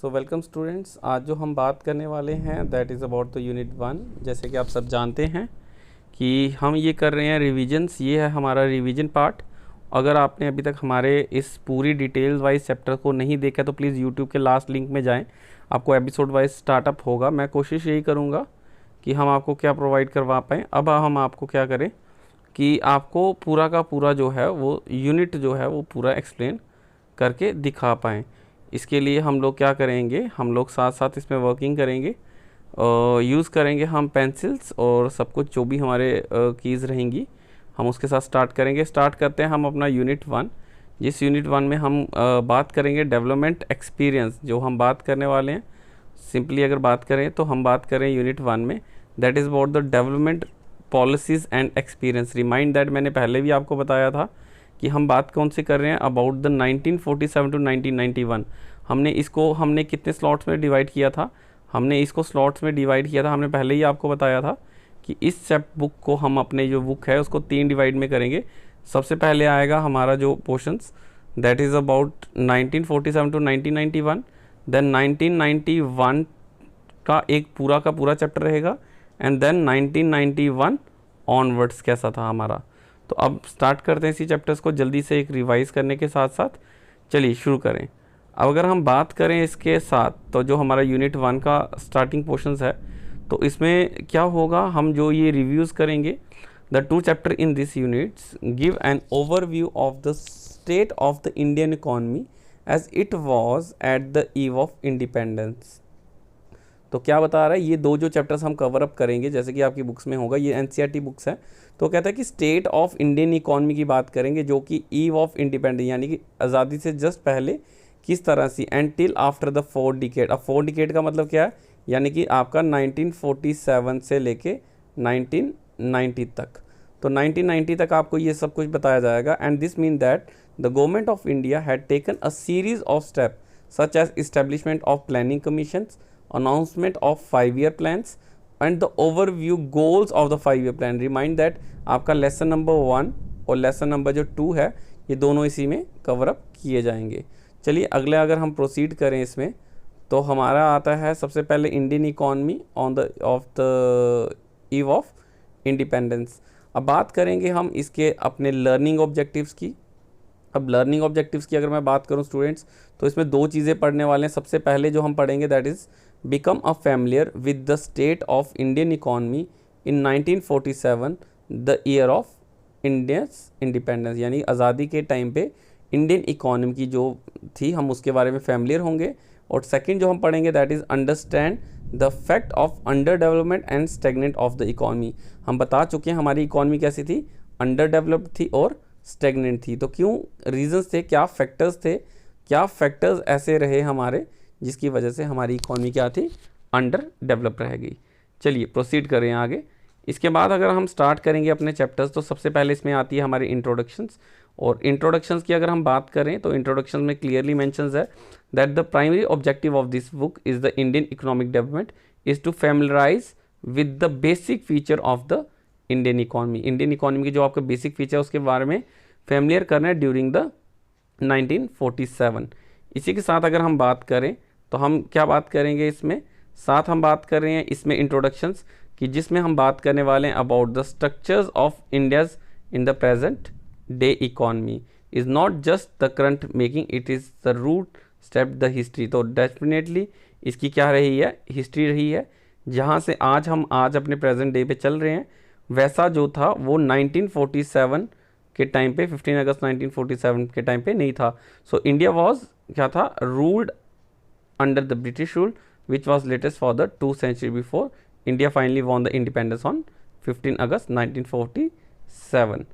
So welcome students, आज जो हम बात करने वाले हैं that is about the unit 1। जैसे कि आप सब जानते हैं कि हम ये कर रहे हैं रिविजन्स, ये है हमारा रिवीजन पार्ट। अगर आपने अभी तक हमारे इस पूरी डिटेल्स वाइज चैप्टर को नहीं देखा तो प्लीज़ यूट्यूब के लास्ट लिंक में जाएं, आपको एपिसोड वाइज स्टार्टअप होगा। मैं कोशिश यही करूँगा कि हम आपको क्या प्रोवाइड करवा पाएँ। अब हम आपको क्या करें कि आपको पूरा का पूरा जो है वो यूनिट जो है वो पूरा एक्सप्लेन करके दिखा पाएँ। इसके लिए हम लोग क्या करेंगे, हम लोग साथ साथ इसमें वर्किंग करेंगे, यूज़ करेंगे हम पेंसिल्स और सब कुछ जो भी हमारे कीज़ रहेंगी हम उसके साथ स्टार्ट करेंगे। स्टार्ट करते हैं हम अपना यूनिट 1। जिस यूनिट 1 में हम बात करेंगे डेवलपमेंट एक्सपीरियंस। जो हम बात करने वाले हैं सिंपली अगर बात करें तो हम बात करें यूनिट 1 में that is about the development policies and experience. Remind that मैंने पहले भी आपको बताया था कि हम बात कौन सी कर रहे हैं, अबाउट द 1947 टू 1991। हमने कितने स्लॉट्स में डिवाइड किया था, हमने इसको स्लॉट्स में डिवाइड किया था। हमने पहले ही आपको बताया था कि इस बुक को हम अपने जो बुक है उसको 3 डिवाइड में करेंगे। सबसे पहले आएगा हमारा जो portions that is about 1947 to 1991, then 1991 का एक पूरा का पूरा चैप्टर रहेगा, एंड देन 1991 ऑनवर्ड्स कैसा था हमारा। तो अब स्टार्ट करते हैं इसी चैप्टर्स को जल्दी से एक रिवाइज करने के साथ साथ। चलिए शुरू करें। अब अगर हम बात करें इसके साथ तो जो हमारा यूनिट 1 का स्टार्टिंग पोर्शंस है तो इसमें क्या होगा, हम जो ये रिव्यूज़ करेंगे the 2 chapter in this units give an overview of the state of the Indian economy as it was at the eve of independence. तो क्या बता रहा है, ये 2 जो चैप्टर्स हम कवर अप करेंगे जैसे कि आपकी बुक्स में होगा, ये एनसीईआरटी बुक्स हैं। तो कहता है कि स्टेट ऑफ इंडियन इकॉनमी की बात करेंगे जो कि ईव ऑफ इंडिपेंडेंस यानी कि आज़ादी से जस्ट पहले किस तरह से and till after the 4 decade. अब 4 डिकेड का मतलब क्या है, यानी कि आपका 1947 से लेके 1990 तक। तो 1990 तक आपको ये सब कुछ बताया जाएगा। And this mean that the government of India had taken a series of step such as establishment of planning commissions, announcement of 5-year plans and the overview goals of the 5-year plan. Remind that आपका lesson number 1 और lesson number जो 2 है ये दोनों इसी में cover up किए जाएंगे। चलिए अगले अगर हम प्रोसीड करें इसमें तो हमारा आता है सबसे पहले Indian economy on the of the eve of independence. अब बात करेंगे हम इसके अपने लर्निंग ऑब्जेक्टिव्स की। अब लर्निंग ऑब्जेक्टिव्स की अगर मैं बात करूं स्टूडेंट्स तो इसमें 2 चीज़ें पढ़ने वाले हैं। सबसे पहले जो हम पढ़ेंगे that is become a familiar with the state of Indian economy in 1947 the year of Indians independence, यानी आज़ादी के टाइम पे इंडियन इकॉनमी की जो थी हम उसके बारे में फैमिलियर होंगे। और सेकंड जो हम पढ़ेंगे that is understand the fact of under development and stagnant of the economy. हम बता चुके हैं हमारी इकॉनमी कैसी थी, अंडर डेवलप्ड थी और स्टेगनेंट थी। तो क्यों रीजंस थे, क्या फैक्टर्स थे, क्या फैक्टर्स ऐसे रहे हमारे जिसकी वजह से हमारी इकॉनमी क्या थी, अंडर डेवलप रह गई। चलिए प्रोसीड करें आगे। इसके बाद अगर हम स्टार्ट करेंगे अपने चैप्टर्स तो सबसे पहले इसमें आती है हमारी इंट्रोडक्शंस। और इंट्रोडक्शंस की अगर हम बात करें तो इंट्रोडक्शन में क्लियरली मेंशंस है that the primary objective of this book is the Indian economic development is to familiarise with the basic feature of the Indian economy. Indian economy के जो आपका बेसिक फीचर है उसके बारे में फैमिलियर करना है ड्यूरिंग द 1947। इसी के साथ अगर हम बात करें तो हम क्या बात करेंगे इसमें, साथ हम बात कर रहे हैं इसमें इंट्रोडक्शंस की जिसमें हम बात करने वाले हैं about the structures of India's in the present day economy is not just the current making, it is the root step the history. तो डेफिनेटली इसकी क्या रही है, हिस्ट्री रही है। जहाँ से हम आज अपने प्रेजेंट डे पे चल रहे हैं वैसा जो था वो 1947 के टाइम पे 15 अगस्त 1947 के टाइम पे नहीं था। सो इंडिया वॉज क्या था, ruled under the British rule which was latest for the 2 century before India finally won the independence on 15 अगस्त 1947।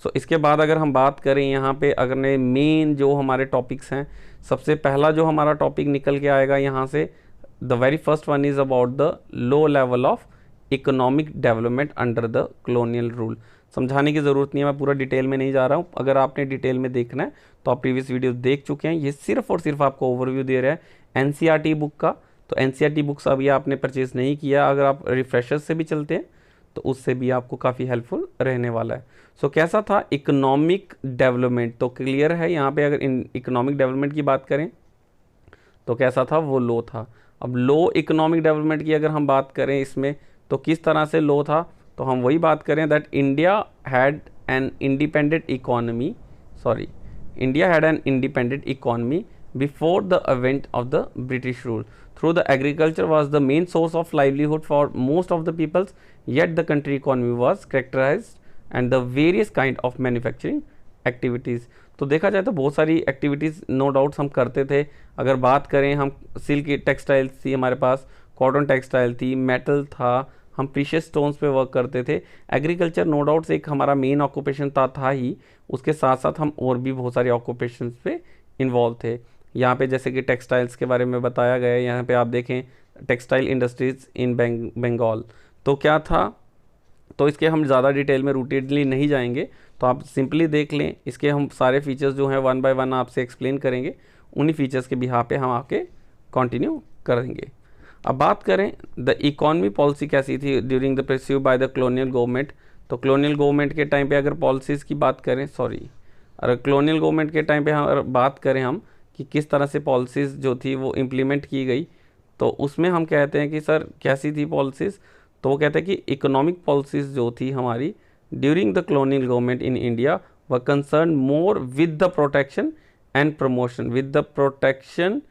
सो इसके बाद अगर हम बात करें यहाँ पे अगर मेन जो हमारे टॉपिक्स हैं, सबसे पहला जो हमारा टॉपिक निकल के आएगा यहाँ से the very first one is about the low level of economic development under the colonial rule. समझाने की ज़रूरत नहीं है, मैं पूरा डिटेल में नहीं जा रहा हूँ। अगर आपने डिटेल में देखना है तो आप प्रीवियस वीडियो देख चुके हैं। ये सिर्फ और सिर्फ आपको ओवरव्यू दे रहा है एनसीईआरटी बुक का। तो एनसीईआरटी बुक्स अभी आपने परचेज़ नहीं किया, अगर आप रिफ्रेशर्स से भी चलते हैं तो उससे भी आपको काफ़ी हेल्पफुल रहने वाला है। सो कैसा था इकोनॉमिक डेवलपमेंट, तो क्लियर है यहाँ पे अगर इकोनॉमिक डेवलपमेंट की बात करें तो कैसा था, वो लो था। अब लो इकोनॉमिक डेवलपमेंट की अगर हम बात करें इसमें, तो किस तरह से लो था, तो हम वही बात करें that India had an independent economy, sorry, India had an independent economy before the advent of the British rule. Through the agriculture was the main source of livelihood for most of the peoples, yet the country economy was characterized and the various kind of manufacturing activities. तो देखा जाए तो बहुत सारी activities no doubt हम करते थे। अगर बात करें हम, सिल्क टेक्सटाइल्स थी हमारे पास, कॉटन टेक्सटाइल थी, मेटल था, हम प्रीशियस स्टोन्स पे वर्क करते थे। एग्रीकल्चर नो डाउट एक हमारा मेन ऑक्यूपेशन था ही, उसके साथ साथ हम और भी बहुत सारे ऑक्यूपेशन पे इन्वॉल्व थे। यहाँ पे जैसे कि टेक्सटाइल्स के बारे में बताया गया है, यहाँ पे आप देखें टेक्सटाइल इंडस्ट्रीज इन बंगाल, तो क्या था, तो इसके हम ज़्यादा डिटेल में रूटेडली नहीं जाएंगे, तो आप सिंपली देख लें। इसके हम सारे फीचर्स जो हैं वन बाय वन आपसे एक्सप्लेन करेंगे, उन्हीं फीचर्स के बिहाफ पे हम आपके कंटिन्यू करेंगे। अब बात करें द इकॉनमी पॉलिसी कैसी थी during the pursue bye the colonial government, तो कॉलोनियल गवर्नमेंट के टाइम पे अगर पॉलिसीज़ की बात करें, सॉरी, अगर कॉलोनियल गवर्नमेंट के टाइम पे हम बात करें हम कि किस तरह से पॉलिसीज़ जो थी वो इम्प्लीमेंट की गई, तो उसमें हम कहते हैं कि सर कैसी थी पॉलिसीज़, तो वो कहते हैं कि इकोनॉमिक पॉलिसीज़ जो थी हमारी during the colonial government in India were concern more with the protection and promotion, with the protection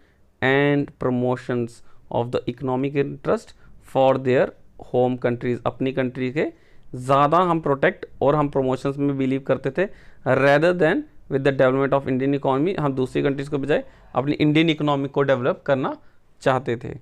and promotions of the economic interest for their home countries, अपनी कंट्री के ज़्यादा हम प्रोटेक्ट और हम promotions में बिलीव करते थे rather than with the development of Indian economy. हम दूसरी कंट्रीज़ को बजाय अपनी इंडियन इकोनॉमी को डेवलप करना चाहते थे।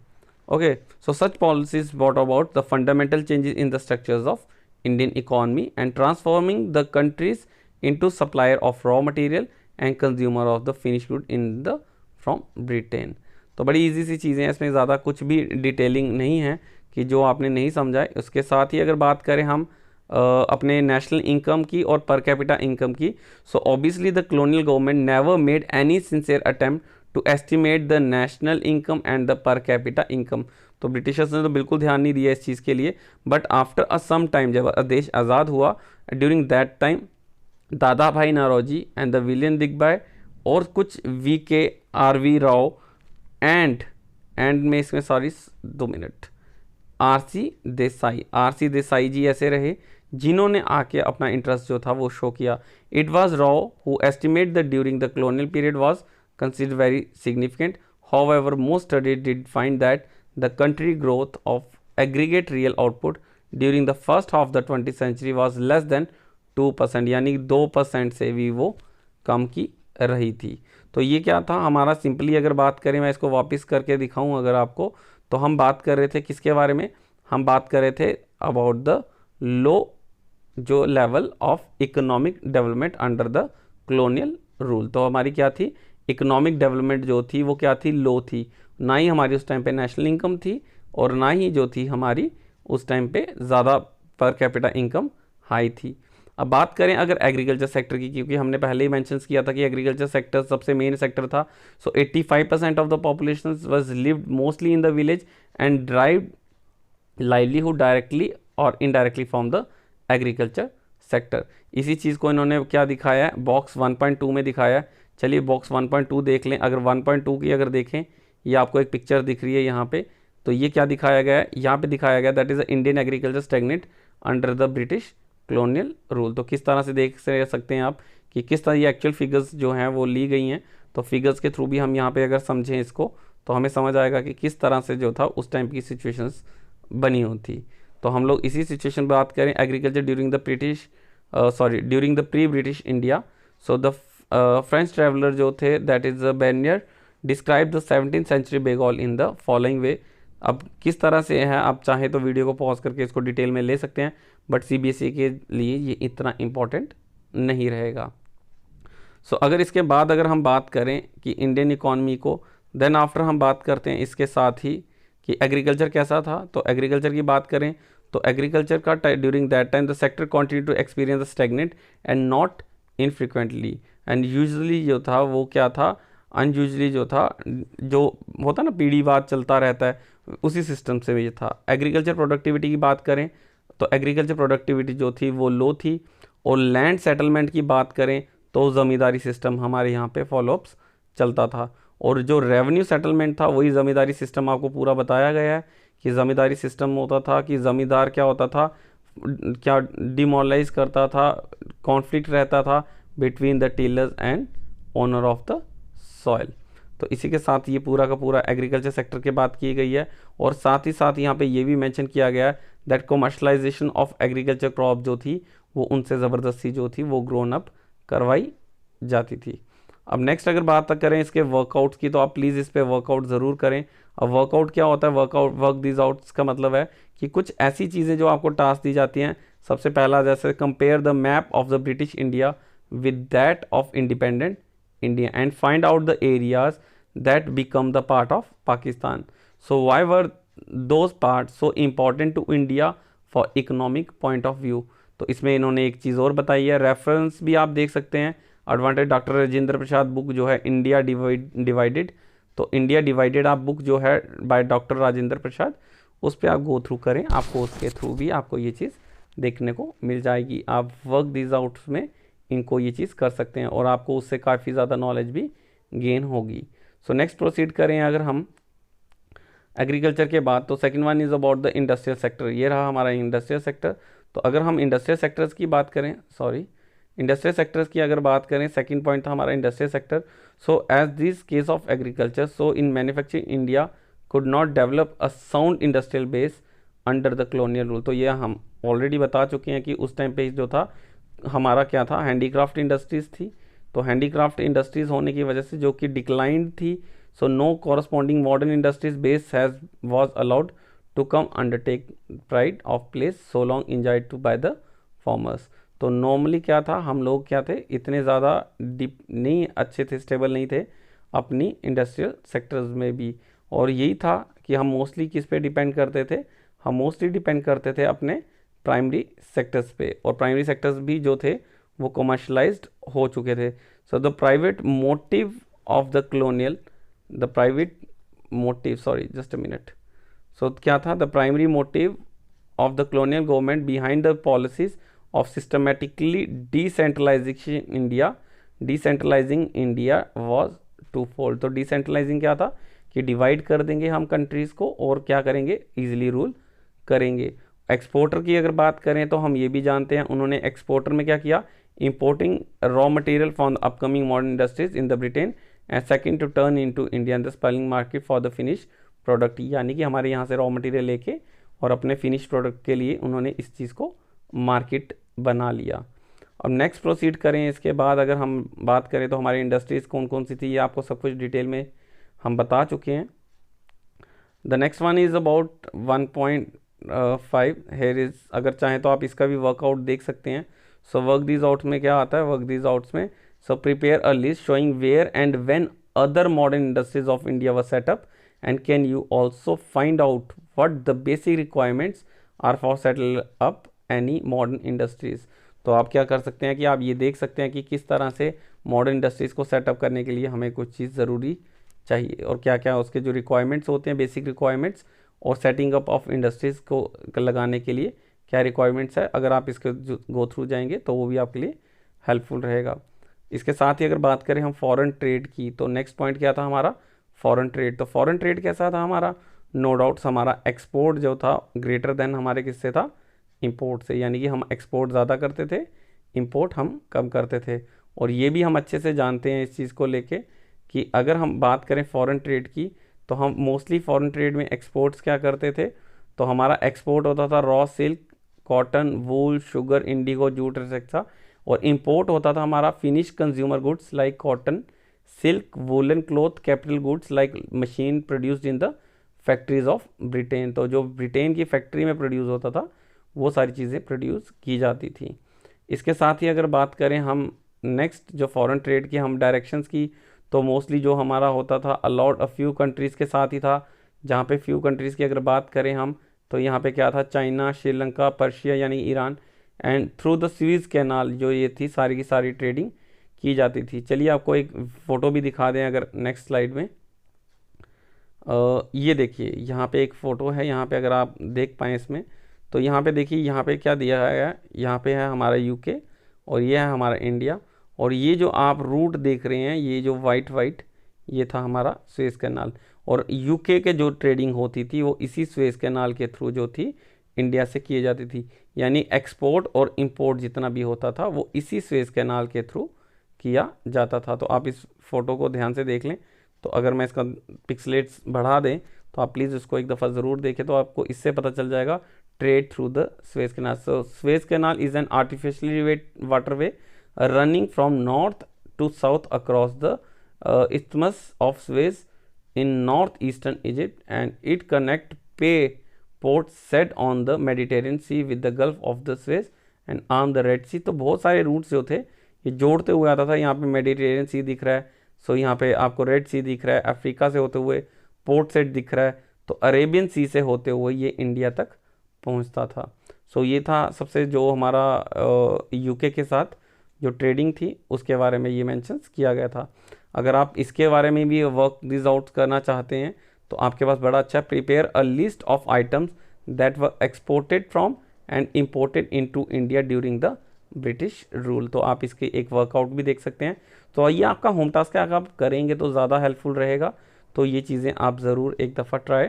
Okay, so such policies brought about the fundamental changes in the structures of Indian economy and transforming the countries into supplier of raw material and consumer of the finish good in the from Britain. तो बड़ी easy सी चीज़ें हैं, इसमें ज़्यादा कुछ भी detailing नहीं है कि जो आपने नहीं समझा है। उसके साथ ही अगर बात करें हम अपने नेशनल इनकम की और पर कैपिटा इनकम की, so obviously the colonial government never made any sincere attempt to estimate the national income and the per capita income. तो ब्रिटिशर्स ने तो बिल्कुल ध्यान नहीं दिया इस चीज़ के लिए, but after a some time जब देश आज़ाद हुआ, during that time Dadabhai Naoroji and the William Digby और कुछ VKRV राव एंड में इसमें sorry 2 minute RC Desai ji ऐसे रहे जिन्होंने आके अपना इंटरेस्ट जो था वो शो किया। It was Rao who estimate the during the colonial period was considered very significant, however most study did find that the country growth of aggregate real output during the first half the 20th century was less than 2%, यानी 2% से भी वो कम की रही थी। तो ये क्या था हमारा, सिंपली अगर बात करें, मैं इसको वापस करके दिखाऊं अगर आपको, तो हम बात कर रहे थे किसके बारे में, हम बात कर रहे थे अबाउट द लो जो level of economic development under the colonial rule. तो हमारी क्या थी, इकोनॉमिक डेवलपमेंट जो थी वो क्या थी, लो थी, ना ही हमारी उस टाइम पे नेशनल इनकम थी और ना ही जो थी हमारी उस टाइम पे ज़्यादा पर कैपिटा इनकम हाई थी। अब बात करें अगर एग्रीकल्चर सेक्टर की, क्योंकि हमने पहले ही मेंशन किया था कि एग्रीकल्चर सेक्टर सबसे मेन सेक्टर था। So 85% of the population was lived mostly in the village and drive livelihood directly और indirectly from the agriculture sector. इसी चीज़ को इन्होंने क्या दिखाया है, बॉक्स 1.2 में दिखाया है। चलिए बॉक्स 1.2 देख लें। अगर 1.2 की अगर देखें, ये आपको एक पिक्चर दिख रही है यहाँ पे, तो ये क्या दिखाया गया है, यहाँ पे दिखाया गया that is the Indian agriculture stagnate under the British colonial rule. तो किस तरह से देख सकते हैं आप कि किस तरह ये एक्चुअल फिगर्स जो हैं वो ली गई हैं। तो फिगर्स के थ्रू भी हम यहाँ पे अगर समझें इसको, तो हमें समझ आएगा कि किस तरह से जो था उस टाइम की सिचुएशंस बनी होती। तो हम लोग इसी सिचुएशन बात करें agriculture during the pre British India. So the French traveller जो थे that is Bernier describe the 17th century Bengal in the following way. अब किस तरह से है, आप चाहें तो वीडियो को पॉज करके इसको डिटेल में ले सकते हैं, बट CBSE के लिए ये इतना इम्पॉर्टेंट नहीं रहेगा। सो अगर इसके बाद अगर हम बात करें कि इंडियन इकॉनमी को, देन आफ्टर हम बात करते हैं इसके साथ ही कि एग्रीकल्चर कैसा था। तो एग्रीकल्चर की बात करें तो एग्रीकल्चर का during that time the sector continue to experience the stagnant and not infrequently and usually जो था वो क्या था, अनयूजली जो था, जो होता ना पीढ़ीवाद चलता रहता है, उसी सिस्टम से ये था। एग्रीकल्चर प्रोडक्टिविटी की बात करें तो एग्रीकल्चर प्रोडक्टिविटी जो थी वो लो थी, और लैंड सेटलमेंट की बात करें तो ज़मींदारी सिस्टम हमारे यहाँ पे फॉलोअप्स चलता था। और जो रेवेन्यू सेटलमेंट था वही ज़मींदारी सिस्टम आपको पूरा बताया गया है कि ज़मींदारी सिस्टम होता था कि ज़मींदार क्या होता था, क्या डिमोरलाइज करता था, कॉन्फ्लिक्ट रहता था between the tillers and owner of the soil. तो इसी के साथ ये पूरा का पूरा एग्रीकल्चर सेक्टर की बात की गई है। और साथ ही साथ यहाँ पे ये भी मेंशन किया गया है that commercialisation of agriculture crop जो थी वो उनसे ज़बरदस्ती जो थी वो ग्रोन अप करवाई जाती थी। अब नेक्स्ट अगर बात करें इसके वर्कआउट्स की, तो आप प्लीज़ इस पे वर्कआउट ज़रूर करें। अब वर्कआउट क्या होता है, वर्क दीज आउट्स का मतलब है कि कुछ ऐसी चीज़ें जो आपको टास्क दी जाती हैं। सबसे पहला जैसे compare the map of the British India with that of independent India and find out the areas that become the part of Pakistan. So why were those part so important to India for economic point of view. तो इसमें इन्होंने एक चीज़ और बताई है, reference भी आप देख सकते हैं advantage doctor Rajendra Prasad book जो है इंडिया डिवाइडेड। तो इंडिया डिवाइडेड आप बुक जो है बाय डॉक्टर राजेंद्र प्रसाद, उस पर आप गो थ्रू करें, आपको उसके थ्रू भी आपको ये चीज़ देखने को मिल जाएगी। आप वर्क दीज आउट्स में इनको ये चीज़ कर सकते हैं और आपको उससे काफ़ी ज़्यादा नॉलेज भी गेन होगी। सो नेक्स्ट प्रोसीड करें अगर हम एग्रीकल्चर के बाद, तो second one is about the industrial sector. ये रहा हमारा इंडस्ट्रियल सेक्टर। तो अगर हम इंडस्ट्रियल सेक्टर्स की बात करें, इंडस्ट्रियल सेक्टर्स की अगर बात करें, सेकंड पॉइंट था हमारा industrial sector. So as this case of agriculture, so in manufacturing India could not develop a sound industrial base under the colonial rule. तो ये हम ऑलरेडी बता चुके हैं कि उस टाइम पे जो था हमारा क्या था, हैंडीक्राफ्ट इंडस्ट्रीज़ थी। तो हैंडीक्राफ्ट इंडस्ट्रीज़ होने की वजह से जो कि डिक्लाइंड थी, so no corresponding modern industries base has was allowed to come undertake pride of place so long enjoyed to by the farmers. तो नॉर्मली क्या था, हम लोग क्या थे, इतने ज़्यादा डीप नहीं अच्छे थे, स्टेबल नहीं थे अपनी इंडस्ट्रियल सेक्टर्स में भी। और यही था कि हम मोस्टली किस पे डिपेंड करते थे, हम मोस्टली डिपेंड करते थे अपने प्राइमरी सेक्टर्स पे। और प्राइमरी सेक्टर्स भी जो थे वो कमर्शलाइज्ड हो चुके थे। So the private motive of the colonial, the private motive, sorry just a minute. So क्या था, the primary motive of the colonial government behind the policies of systematically decentralizing India was twofold। तो decentralising क्या था कि divide कर देंगे हम countries को और क्या करेंगे, इजीली रूल करेंगे। एक्सपोर्टर की अगर बात करें तो हम ये भी जानते हैं उन्होंने एक्सपोर्टर में क्या किया, importing raw material from the upcoming modern industries in the Britain and second to turn into India in the selling market for the finish product. यानी कि हमारे यहाँ से रॉ मटेरियल लेके और अपने फिनिश प्रोडक्ट के लिए उन्होंने इस चीज़ को मार्केट बना लिया। अब नेक्स्ट प्रोसीड करें, इसके बाद अगर हम बात करें तो हमारी इंडस्ट्रीज़ कौन कौन सी थी, ये आपको सब कुछ डिटेल में हम बता चुके हैं। The next one is about 1.5 here is, अगर चाहें तो आप इसका भी वर्कआउट देख सकते हैं। सो वर्क दीज आउट्स में क्या आता है, वर्क दीज आउट्स में so prepare a list showing where and when other modern industries of India were set up and can you also find out what the basic requirements are for settle up any modern industries. तो आप क्या कर सकते हैं कि आप ये देख सकते हैं कि किस तरह से मॉडर्न इंडस्ट्रीज़ को सेटअप करने के लिए हमें कुछ चीज़ ज़रूरी चाहिए और क्या क्या उसके जो रिक्वायरमेंट्स होते हैं, बेसिक रिक्वायरमेंट्स, और सेटिंग अप ऑफ इंडस्ट्रीज़ को लगाने के लिए क्या रिक्वायरमेंट्स है। अगर आप इसके गो थ्रू जाएंगे तो वो भी आपके लिए हेल्पफुल रहेगा। इसके साथ ही अगर बात करें हम फॉरेन ट्रेड की, तो नेक्स्ट पॉइंट क्या था हमारा, फॉरेन ट्रेड। तो फॉरेन ट्रेड कैसा था हमारा, नो डाउट्स हमारा एक्सपोर्ट जो था ग्रेटर देन हमारे किससे था, इंपोर्ट से। यानी कि हम एक्सपोर्ट ज़्यादा करते थे, इंपोर्ट हम कम करते थे। और ये भी हम अच्छे से जानते हैं इस चीज़ को लेके कि अगर हम बात करें फॉरेन ट्रेड की, तो हम मोस्टली फॉरेन ट्रेड में एक्सपोर्ट्स क्या करते थे, तो हमारा एक्सपोर्ट होता था रॉ सिल्क, कॉटन, वूल, शुगर, इंडिगो, जूट एक्सेट्रा। और इंपोर्ट होता था हमारा finish consumer goods like cotton, silk, woollen cloth, capital goods like machine produced in the factories of Britain. तो जो ब्रिटेन की फैक्ट्री में प्रोड्यूस होता था वो सारी चीज़ें प्रोड्यूस की जाती थी। इसके साथ ही अगर बात करें हम नेक्स्ट जो फॉरेन ट्रेड की हम डायरेक्शंस की, तो मोस्टली जो हमारा होता था अलाउड अ फ्यू कंट्रीज़ के साथ ही था। जहाँ पे फ्यू कंट्रीज़ की अगर बात करें हम, तो यहाँ पे क्या था, चाइना, श्रीलंका, पर्शिया यानी Iran, and through the स्वीज़ canal जो ये थी सारी की सारी ट्रेडिंग की जाती थी। चलिए आपको एक फ़ोटो भी दिखा दें अगर नेक्स्ट स्लाइड में। ये देखिए यहाँ पे एक फ़ोटो है, यहाँ पे अगर आप देख पाएँ इसमें, तो यहाँ पे देखिए यहाँ पे क्या दिया गया है, यहाँ पे है हमारा यूके और ये है हमारा इंडिया। और ये जो आप रूट देख रहे हैं, ये जो वाइट ये था हमारा स्वेज कैनाल। और यूके के जो ट्रेडिंग होती थी वो इसी स्वेज कैनाल के थ्रू जो थी इंडिया से किए जाती थी, यानी एक्सपोर्ट और इंपोर्ट जितना भी होता था वो इसी स्वेज कैनाल के थ्रू किया जाता था। तो आप इस फोटो को ध्यान से देख लें। तो अगर मैं इसका पिक्सलेट्स बढ़ा दें तो आप प्लीज़ इसको एक दफ़ा ज़रूर देखें, तो आपको इससे पता चल जाएगा trade through the Suez canal. So Suez canal is an artificially waterway running from north to south across the isthmus of Suez in northeastern Egypt, and it connect ports set on the Mediterranean Sea with the Gulf of the Suez and arm the Red Sea। तो बहुत सारे roots जो थे ये जोड़ते हुए आता था। यहाँ पे मेडिटेरियन सी दिख रहा है, सो यहाँ पे आपको रेड सी दिख रहा है, अफ्रीका से होते हुए पोर्ट सेट दिख रहा है, तो अरेबियन सी से होते हुए ये इंडिया तक पहुँचता था। सो ये था सबसे जो हमारा यूके के साथ जो ट्रेडिंग थी उसके बारे में ये मेंशंस किया गया था। अगर आप इसके बारे में भी वर्क दिस आउट करना चाहते हैं तो आपके पास बड़ा अच्छा prepare a list of items that were exported from and imported into India during the British rule. तो आप इसके एक वर्कआउट भी देख सकते हैं। तो ये आपका होम टास्क है, अगर आप करेंगे तो ज़्यादा हेल्पफुल रहेगा। तो ये चीज़ें आप ज़रूर एक दफ़ा ट्राई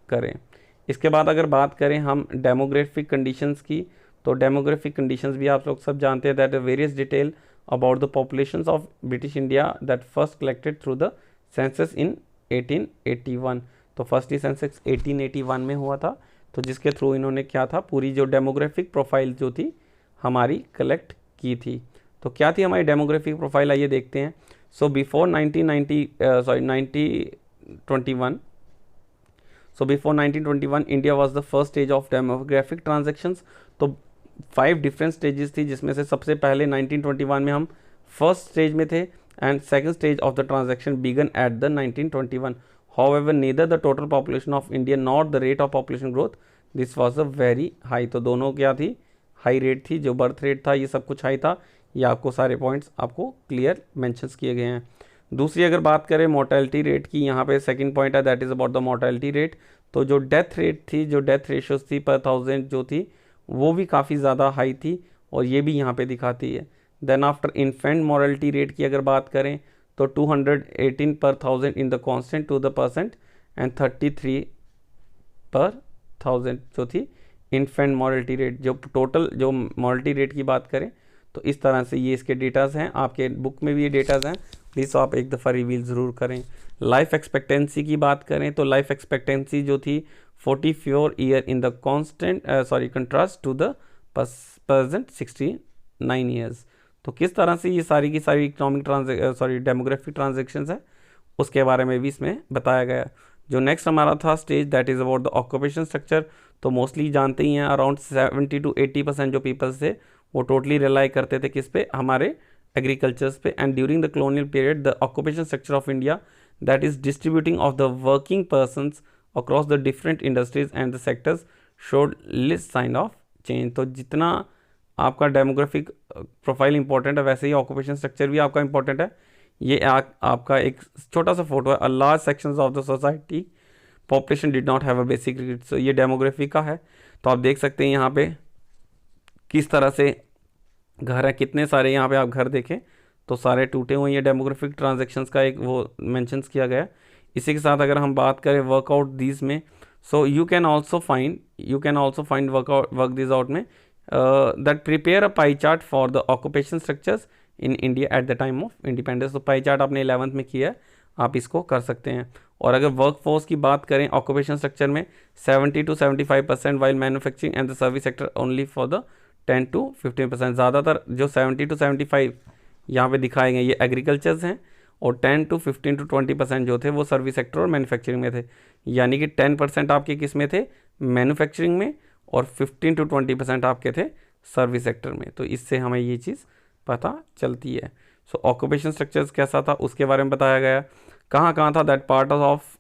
करें। इसके बाद अगर बात करें हम डेमोग्राफिक कंडीशंस की, तो डेमोग्राफिक कंडीशंस भी आप लोग सब जानते हैं that various detail about the populations of British India that first collected through the census in 1881। तो फर्स्टली सेंसस 1881 में हुआ था, तो जिसके थ्रू इन्होंने क्या था पूरी जो डेमोग्राफिक प्रोफाइल जो थी हमारी कलेक्ट की थी। तो क्या थी हमारी डेमोग्राफिक प्रोफाइल, आइए देखते हैं। So before 1921 so before 1921 India was the first stage of demographic transactions. तो 5 डिफरेंट स्टेजेस थी, जिसमें से सबसे पहले 1921 में हम फर्स्ट स्टेज में थे and second stage of the transaction began at the 1921। However neither the total population of India not the rate of population growth this was a very high. तो दोनों क्या थी, हाई रेट थी, जो birth rate था ये सब कुछ हाई था। ये आपको सारे पॉइंट्स आपको क्लियर मेंशंस किए गए हैं। दूसरी अगर बात करें मोर्टेलिटी रेट की, यहाँ पे सेकंड पॉइंट है that is about the mortality rate. तो जो डेथ रेट थी, जो डेथ रेशियोज थी पर 1000 जो थी वो भी काफ़ी ज़्यादा हाई थी, और ये भी यहाँ पे दिखाती है। Then after infant mortality rate की अगर बात करें तो 218 per 1000 in the constant to the percent and 33 per 1000 जो थी इन्फेंट मॉर्टेलिटी रेट। जो टोटल जो मॉर्टेलिटी रेट की बात करें तो इस तरह से ये इसके डेटाज़ हैं, आपके बुक में भी ये डेटाज़ हैं, प्लीज़ आप एक दफ़ा रिवील ज़रूर करें। लाइफ एक्सपेक्टेंसी की बात करें तो लाइफ एक्सपेक्टेंसी जो थी 44 year in the contrast to the present 69 years. तो किस तरह से ये सारी की सारी इकोनॉमिक डेमोग्राफिक ट्रांजेक्शन्स है उसके बारे में भी इसमें बताया गया। जो नेक्स्ट हमारा था stage that is about the occupation structure. तो मोस्टली जानते ही हैं अराउंड 70 to 80% जो पीपल्स थे वो टोटली रिलाई करते थे किस पे, हमारे एग्रीकल्चर्स पे। And during the colonial period the occupation structure of India that is distributing of the working persons across the different industries and the sectors showed less sign of change। तो जितना आपका demographic profile important है वैसे ही occupation structure भी आपका important है। ये आपका एक छोटा सा फोटो है। A large sections of the society population did not have a basic need. So ये डेमोग्राफी का है। तो आप देख सकते हैं यहाँ पे किस तरह से घर है, कितने सारे यहाँ पे आप घर देखें तो सारे टूटे हुए। ये डेमोग्राफिक ट्रांजेक्शन्स का एक वो मेंशंस किया गया। इसी के साथ अगर हम बात करें वर्कआउट दीज में, so you can also find work this out में that prepare a pie chart for the occupation structures in India at the time of independence. तो पाई चार्ट आपने 11th में किया है, आप इसको कर सकते हैं। और अगर वर्क फोर्स की बात करें ऑक्यूपेशन स्ट्रक्चर में 70 to 75% while manufacturing and the service sector only for the 10 to 15%। ज़्यादातर जो 70 to 75 यहाँ पे दिखाए गए ये एग्रीकल्चर्स हैं, और 10 to 15 to 20% जो थे वो सर्विस सेक्टर और मैन्युफैक्चरिंग में थे। यानी कि 10% आपके किस में थे, मैन्युफैक्चरिंग में, और 15 to 20% आपके थे सर्विस सेक्टर में। तो इससे हमें ये चीज़ पता चलती है। सो ऑक्यूपेशन स्ट्रक्चर्स कैसा था उसके बारे में बताया गया। कहाँ था that part of,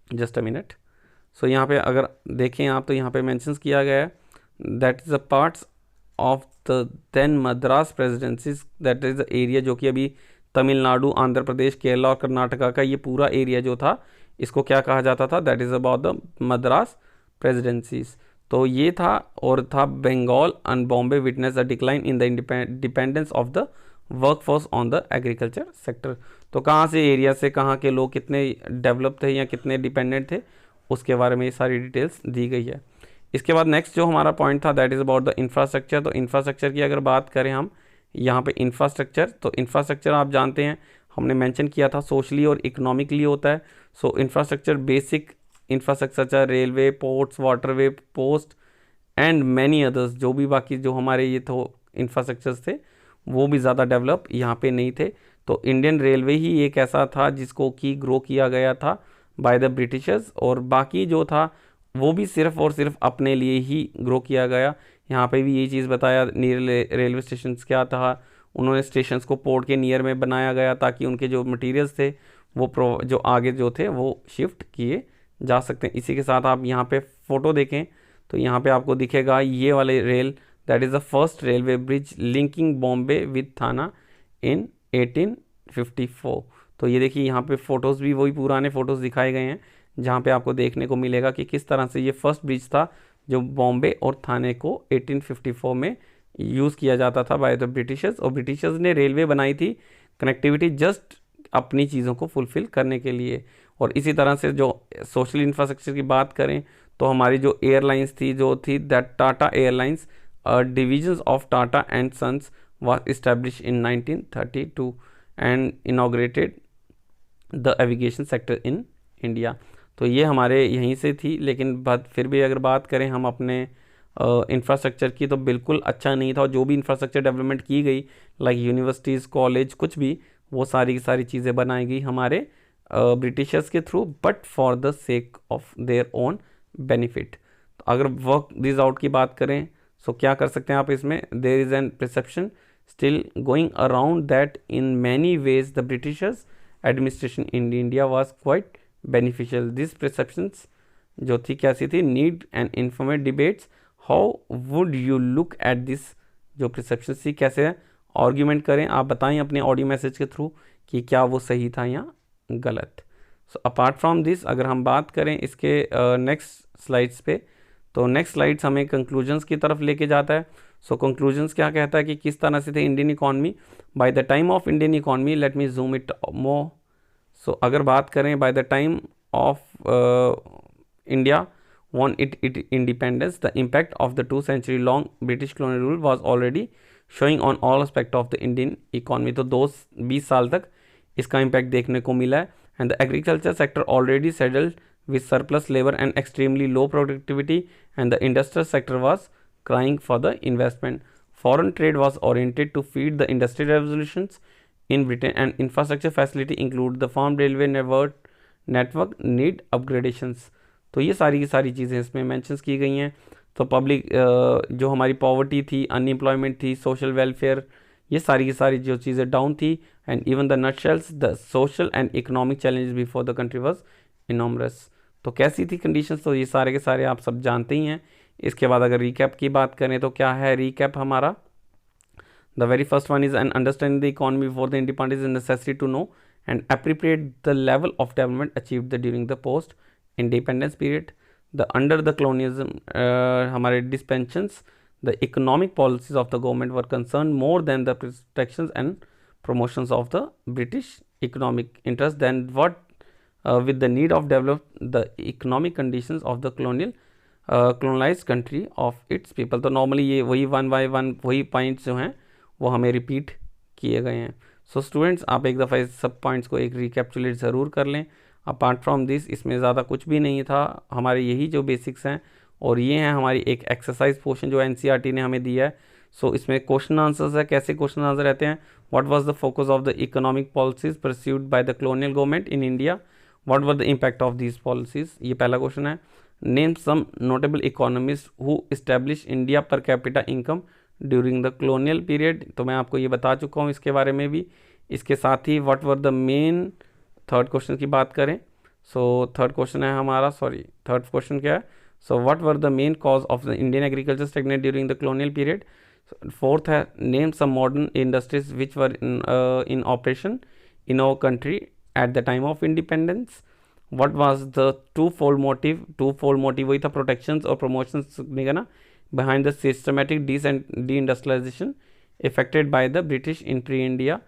just a minute. So यहाँ पे अगर देखें आप तो यहाँ पे मेंशंस किया गया है that is the parts of the then Madras presidencies, that is the area जो कि अभी तमिलनाडु, आंध्र प्रदेश, केरला और कर्नाटका का ये पूरा एरिया जो था इसको क्या कहा जाता था, that is about the Madras presidencies. तो ये था, और था Bengal and Bombay witness a decline in the dependence of the workforce on the agriculture sector. तो कहाँ से एरिया से कहाँ के लोग कितने डेवलप थे या कितने डिपेंडेंट थे, उसके बारे में ये सारी डिटेल्स दी गई है। इसके बाद नेक्स्ट जो हमारा पॉइंट था that is about the infrastructure. तो इंफ्रास्ट्रक्चर की अगर बात करें हम यहाँ पे इंफ्रास्ट्रक्चर, तो इंफ्रास्ट्रक्चर आप जानते हैं हमने मेंशन किया था सोशली और इकोनॉमिकली होता है। So infrastructure basic infrastructure, railway, ports, waterway, post and many others, जो भी बाकी जो हमारे ये तो इंफ्रास्ट्रक्चर्स थे वो भी ज़्यादा डेवलप यहाँ पे नहीं थे। तो इंडियन रेलवे ही एक ऐसा था जिसको कि ग्रो किया गया था बाय द ब्रिटिशर्स, और बाकी जो था वो भी सिर्फ और सिर्फ अपने लिए ही ग्रो किया गया। यहाँ पे भी यही चीज़ बताया, नियर रेलवे स्टेशन क्या था, उन्होंने स्टेशंस को पोर्ट के नियर में बनाया गया ताकि उनके जो मटेरियल्स थे वो जो आगे जो थे वो शिफ्ट किए जा सकते हैं। इसी के साथ आप यहाँ पे फ़ोटो देखें तो यहाँ पे आपको दिखेगा ये वाले rail, that is the first railway bridge linking Bombay with थाना इन 1854। तो ये देखिए यहाँ पे फ़ोटोज़ भी वही पुराने फ़ोटोज़ दिखाए गए हैं जहाँ पे आपको देखने को मिलेगा कि किस तरह से ये फर्स्ट ब्रिज था जो बॉम्बे और थाने को 1854 में यूज़ किया जाता था बाय द ब्रिटिशर्स। और ब्रिटिशर्स ने रेलवे बनाई थी कनेक्टिविटी जस्ट अपनी चीज़ों को फुलफ़िल करने के लिए। और इसी तरह से जो सोशल इंफ्रास्ट्रक्चर की बात करें तो हमारी जो एयरलाइंस थी जो थी that Tata airlines divisions of Tata and sons was established in 1932 and inaugurated the aviation sector in India। तो ये हमारे यहीं से थी, लेकिन बात फिर भी अगर बात करें हम अपने इंफ्रास्ट्रक्चर की तो बिल्कुल अच्छा नहीं था। और जो भी इंफ्रास्ट्रक्चर डेवलपमेंट की गई लाइक यूनिवर्सिटीज़, कॉलेज, कुछ भी, वो सारी की सारी चीज़ें बनाई गई हमारे ब्रिटिशर्स के through, but for the sake of their own benefit. तो अगर वर्क दिस आउट की बात करें सो क्या कर सकते हैं आप इसमें, there is an perception still going around that in many ways the Britishers administration in India was quite beneficial। These perceptions जो थी कैसी थी, need and informed debates, how would you look at this, जो perceptions थी कैसे argument करें, आप बताएं अपने ऑडियो मैसेज के थ्रू कि क्या वो सही था या गलत। सो अपार्ट फ्रॉम दिस अगर हम बात करें इसके नेक्स्ट स्लाइड्स पे, तो नेक्स्ट स्लाइड्स हमें कंक्लूजन्स की तरफ लेके जाता है। सो कंक्लूजन्स क्या कहता है कि किस तरह से थे Indian economy by the time of Indian economy. Let me zoom it more. So अगर बात करें by the time of India won it independence, the impact of the 2 century long British colonial rule was already showing on all aspect of the Indian economy। तो 20 साल तक इसका impact देखने को मिला है। And the agriculture sector already settled with surplus labor and extremely low productivity, and the industrial sector was crying for the investment. Foreign trade was oriented to feed the industrial revolutions in Britain, and infrastructure facility include the farm railway network need upgradations। तो ये सारी की सारी चीज़ें इसमें mentions की गई हैं। तो पब्लिक जो हमारी पॉवर्टी थी, अनएम्प्लॉयमेंट थी, सोशल वेलफेयर, ये सारी की सारी जो चीज़ें डाउन थी। And even the nutshells the social and economic challenges before the country was enormous. तो कैसी थी कंडीशंस, तो ये सारे के सारे आप सब जानते ही हैं। इसके बाद अगर रिकैप की बात करें तो क्या है रिकैप हमारा, the very first one is an understanding the economy before the independence is necessary to know and appreciate the level of development achieved during the post independence period. The under the colonialism हमारे dispensations the economic policies of the government were concern more than the protections and promotions of the British economic interest than what with the need of develop the economic conditions of the colonized country of its people। तो normally ये वही 1 by 1 वही points जो हैं वो हमें repeat किए गए हैं। सो स्टूडेंट्स आप एक दफ़ा इस सब पॉइंट्स को एक रिकैप्चुलेट ज़रूर कर लें। अपार्ट फ्रॉम दिस इसमें ज़्यादा कुछ भी नहीं था, हमारे यही जो बेसिक्स हैं और ये हैं हमारी एक एक्सरसाइज पोर्शन जो NCERT ने हमें दिया है। सो इसमें क्वेश्चन आंसर्स है, कैसे क्वेश्चन आंसर रहते हैं, what was the focus of the economic policies pursued by the colonial government in India, what were the impact of these policies, ये पहला क्वेश्चन है। Name some notable economist who establish India per capita income during the colonial period, तो मैं आपको ये बता चुका हूँ इसके बारे में भी। इसके साथ ही what were the main, third question की बात करें सो थर्ड क्वेश्चन है हमारा, थर्ड क्वेश्चन क्या है, so what were the main cause of the Indian agriculture stagnate during the colonial period. Fourth है name some modern industries which were in operation in our country at the time of independence. What was the two fold motive वही था protections और promotions ना behind the systematic deindustrialisation effected by the British in pre India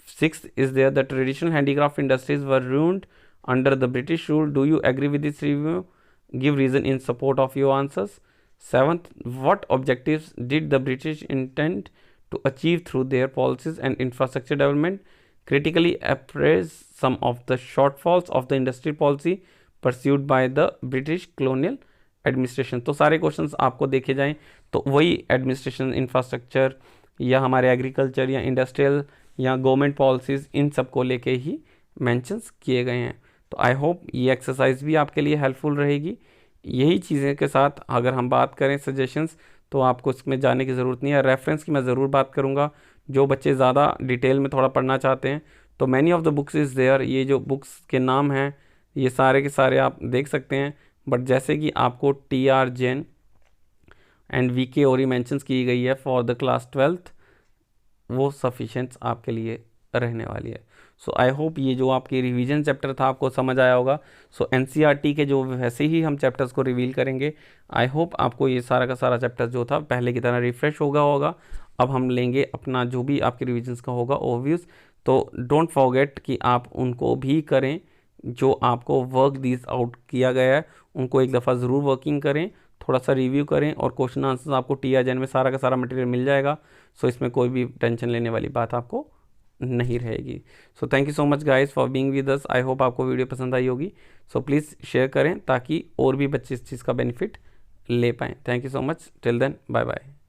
Sixth is there, the traditional handicraft industries were ruined under the British rule. Do you agree with this review? Give reason in support of your answers. Seventh, what objectives did the British intend to achieve through their policies and infrastructure development? Critically appraise some of the shortfalls of the industry policy pursued by the British colonial administration. तो सारे questions आपको देखे जाएं तो वही administration, infrastructure या हमारे agriculture या इंडस्ट्रियल या गवर्नमेंट पॉलिसीज़, इन सब को लेके ही मेंशंस किए गए हैं। तो आई होप ये एक्सरसाइज भी आपके लिए हेल्पफुल रहेगी। यही चीज़ें के साथ अगर हम बात करें सजेशंस, तो आपको इसमें जाने की ज़रूरत नहीं है। रेफरेंस की मैं ज़रूर बात करूँगा, जो बच्चे ज़्यादा डिटेल में थोड़ा पढ़ना चाहते हैं तो many of the books is there. ये जो बुक्स के नाम हैं ये सारे के सारे आप देख सकते हैं, बट जैसे कि आपको TR जैन एंड VK और मेंशंस की गई है फॉर द क्लास 12th, वो सफिशेंट आपके लिए रहने वाली है। सो आई होप ये जो आपकी रिवीजन चैप्टर था आपको समझ आया होगा। सो NCERT के जो वैसे ही हम चैप्टर्स को रिवील करेंगे। आई होप आपको ये सारा का सारा चैप्टर जो था पहले की तरह रिफ्रेश होगा। अब हम लेंगे अपना जो भी आपके रिविजन्स का होगा ओवरव्यूज़। तो डोंट फॉरगेट कि आप उनको भी करें, जो आपको वर्क दिस आउट किया गया है उनको एक दफ़ा ज़रूर वर्किंग करें, थोड़ा सा रिव्यू करें, और क्वेश्चन आंसर्स आपको TR जैन में सारा का सारा मटेरियल मिल जाएगा। सो इसमें कोई भी टेंशन लेने वाली बात आपको नहीं रहेगी। So thank you so much guys for being with us. I hope आपको वीडियो पसंद आई होगी। सो प्लीज़ शेयर करें ताकि और भी बच्चे इस चीज़ का बेनिफिट ले पाएँ। Thank you so much. Till then, bye bye.